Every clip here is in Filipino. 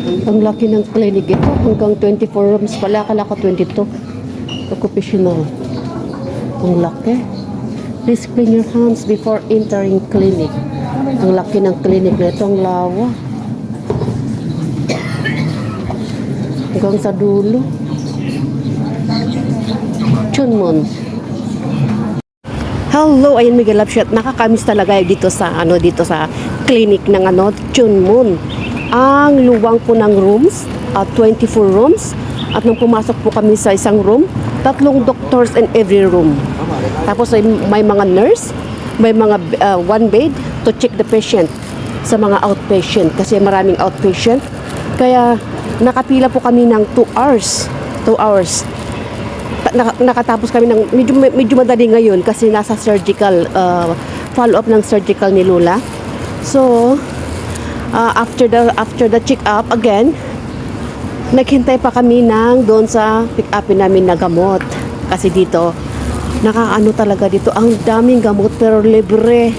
Ang laki ng clinic ito. Hanggang 24 rooms pala. Akala ko 22. Occupational. Ang laki. Please clean your hands before entering clinic. Ang laki ng clinic na ito. Ang lawa. Hanggang sa dulo. Chunmon. Hello, ayun Miguel Love Shot. Nakakamiss talaga dito sa clinic ng Chunmon. Ang luwang po ng rooms, 24 rooms. At nung pumasok po kami sa isang room, 3 doctors in every room. Tapos may mga nurse, may mga one bed to check the patient sa mga outpatient kasi maraming outpatient. Kaya nakapila po kami ng 2 hours. 2 hours. Nakatapos kami ng medyo madali ngayon kasi nasa surgical follow-up ng surgical ni Lola. So, after the check-up again, naghintay pa kami ng doon sa pick-upin namin na gamot. Kasi dito, nakaano talaga dito, ang daming gamot pero libre.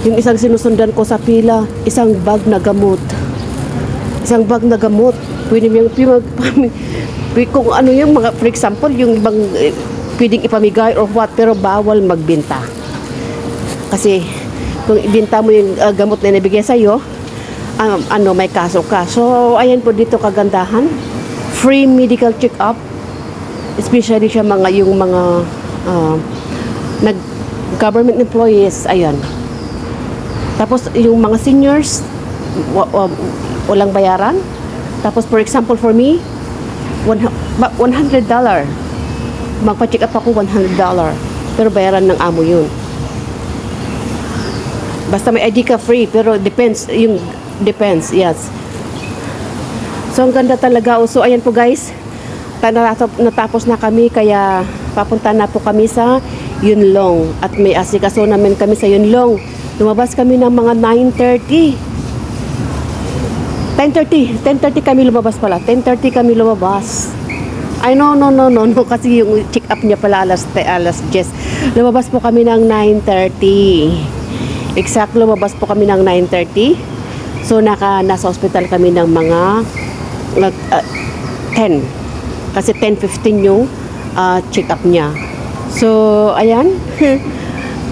Yung isang sinusundan ko sa pila, isang bag na gamot. Isang bag na gamot. Pwede mo kung ano yung mga, for example, yung ibang pwedeng ipamigay or what, pero bawal magbenta. Kasi kung ibenta mo yung gamot na nabigay sa'yo, may kaso ka. So, ayan po dito kagandahan. Free medical check-up. Especially siya yung mga government employees, ayan. Tapos yung mga seniors, walang bayaran. Tapos for example for me, $100. Magpa-check up ako $100. Pero bayaran ng amo yun. Basta may ID ka free, pero depends, yes. So ang ganda talaga. So ayan po guys, natapos na kami, kaya papunta na po kami sa Yunlong. At may asikaso namin kami sa Yunlong. Lumabas kami ng mga 9:30. 10:30 kami lumabas pala. 10:30 kami lumabas. Ay, no. Kasi yung check-up niya pala alas 10. Lumabas po kami ng 9:30. Exact, lumabas po kami ng 9:30. So, nasa hospital kami ng mga 10. Kasi 10:15 yung check-up niya. So, ayan.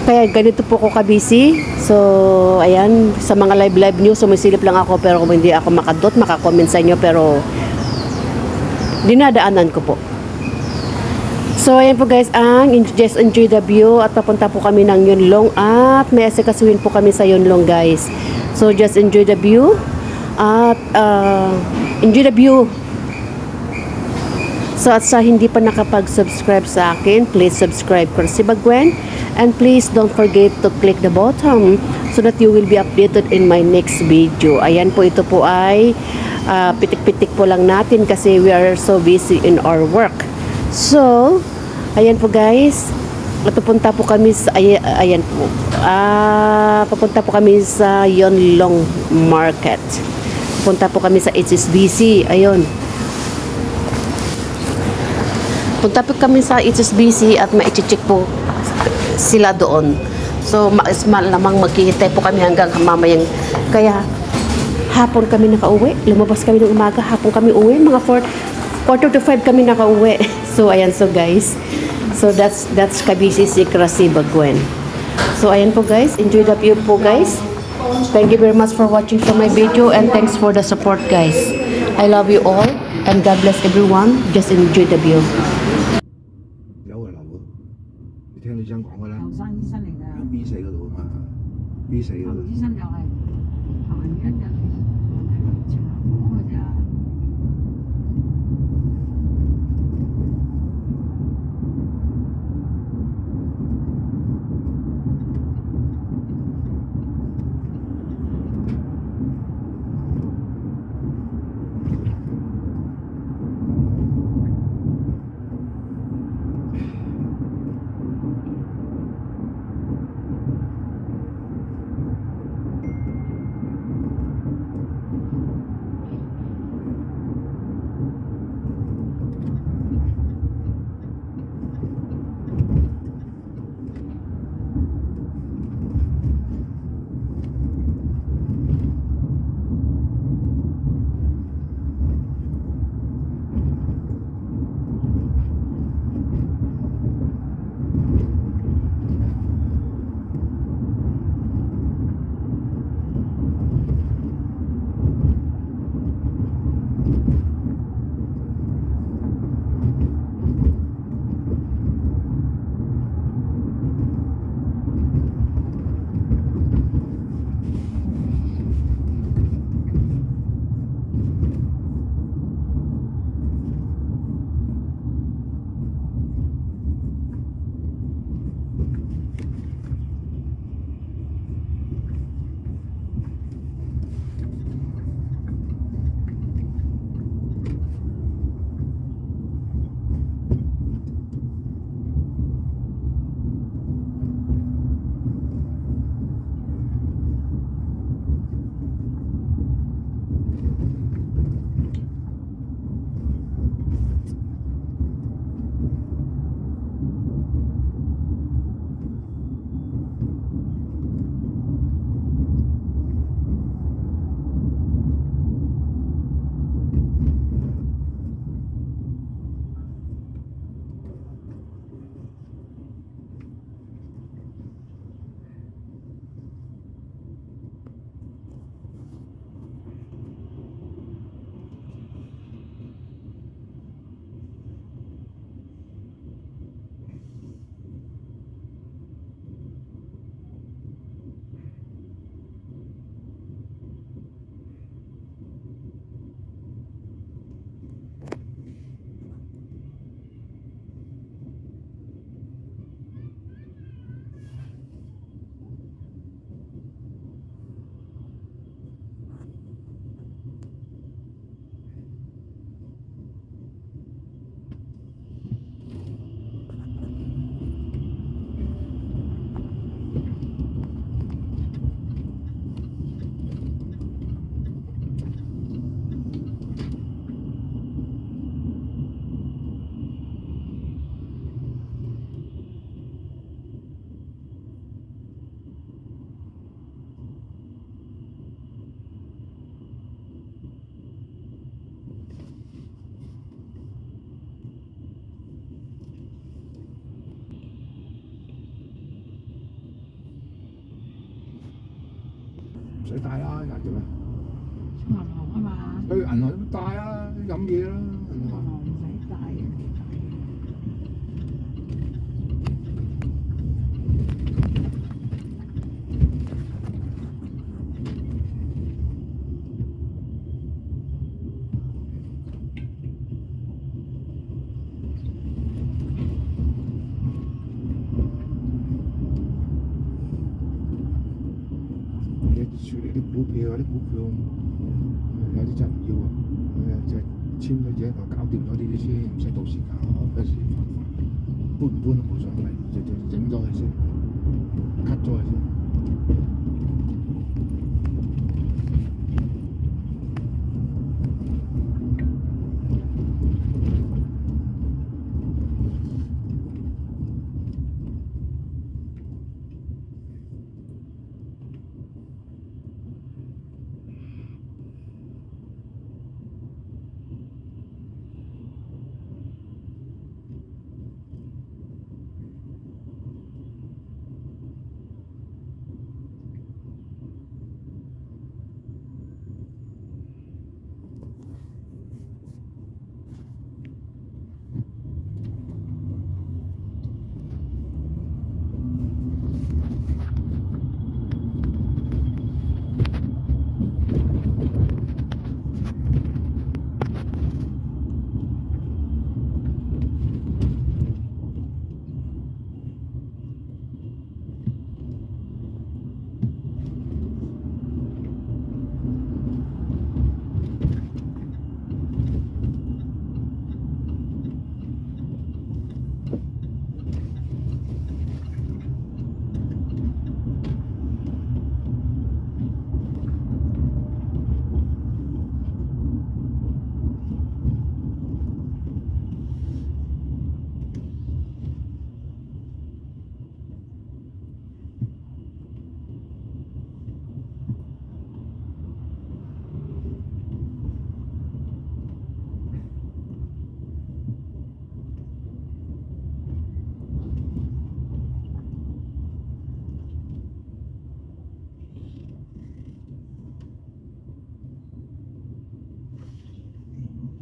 Kaya ganito po ko kabisi. So, ayan, sa mga live news, sumisilip lang ako pero kung hindi ako makakomment sa inyo, pero dinadaanan ko po. So, ayan po guys, just enjoy the view at papunta po kami ng Yunlong at may asikasuhin po kami sa Yunlong guys. So, just enjoy the view at enjoy the view. So, at sa hindi pa nakapag-subscribe sa akin, please subscribe ko si Bagwen. And please don't forget to click the button so that you will be updated in my next video. Ayan po, ito po ay pitik-pitik po lang natin kasi we are so busy in our work. So, ayan po guys. Papunta po kami sa, ayan po. Papunta po kami sa Yunlong Market. Papunta po kami sa HSBC. Ayun. Punta po kami sa HSBC at ma-check po sila doon. So, malamang magkikita po kami hanggang mamayang. Kaya, hapon kami nakauwi. Lumabas kami ng umaga. Hapon kami uwi. Mga 4:45 kami nakauwi. So, ayan. So, guys. So, that's Kabisi Secrecy Bagwen. So, ayan po, guys. Enjoy the view po, guys. Thank you very much for watching for my video and thanks for the support, guys. I love you all and God bless everyone. Just enjoy the view. 聽你張講㗎啦，後生醫生嚟㗎，喺 B 四嗰度啊嘛，B 四嗰度。醫生又係行一日嚟查房㗎咋。使帶啦，人做咩？銀行啊嘛，去銀行都帶啊，飲嘢啦。銀行唔使帶嘅。處理啲股票啊，啲股票有啲真係唔要啊，就簽咗嘢就搞掂咗呢啲先，唔使到時搞，費事搬唔搬都冇所謂，就整咗佢先，cut 咗佢先。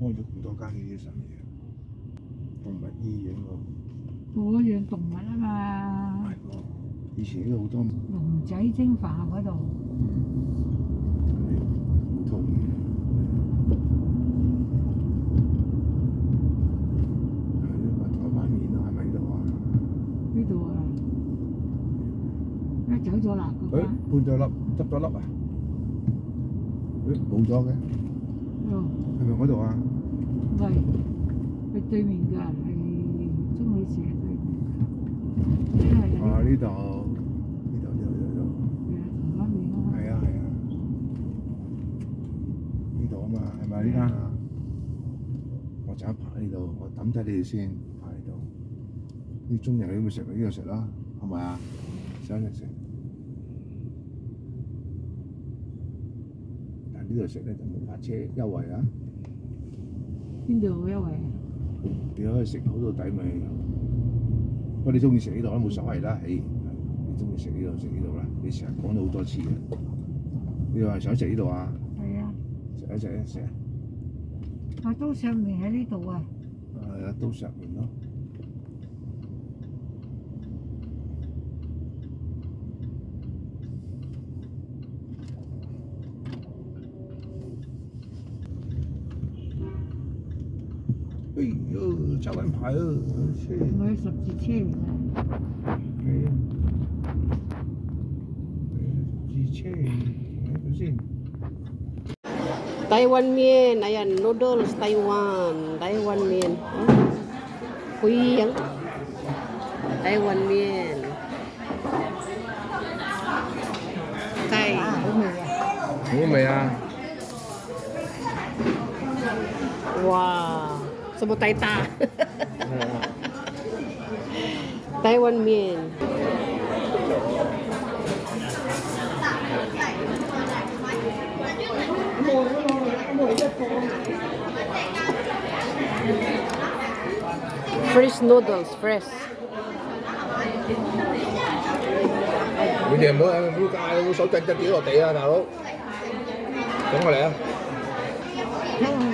開咗咁多間呢啲神嘢，動物醫院喎。我養動物啊嘛，係喎，以前呢度好多龍仔精華嗰度，套嘢。係呢個台灣面啊，係咪呢度啊？呢度啊，一走咗啦嗰誒，間，搬咗粒，執咗粒啊？誒，冇咗嘅，哦，係咪嗰度啊？唔係，係對面㗎，係中旅社對面㗎，因為啊，有呢度，台灣面啊嘛，係啊，呢度啊嘛，係咪呢間啊？我就一排呢度，我抌低你哋先，排喺度。啲中人你會食咪呢度食啦，係咪啊？想食。但呢度食咧就冇泊車優惠啊！邊度有優惠啊？你可以食好到底咪，不過你中意食呢度都冇所謂啦。你中意食呢度食呢度啦，你成日講咗好多次嘅。你話想食呢度啊？係啊，食啊！啊刀削麵喺呢度啊，係啊，刀削麵咯。哎呦，走緊牌啊！我係十字車嚟㗎。係啊，十字車，睇下先。Taiwan Mian, ayan, noodles Taiwan, Taiwan Mian. Kuyang Taiwan Mian. Tay. 好味啊！Wow, sebut taita. Taiwan Mian. Fresh noodles, fresh. 你哋唔好手震震跌落地啊，大佬！等我嚟啊！香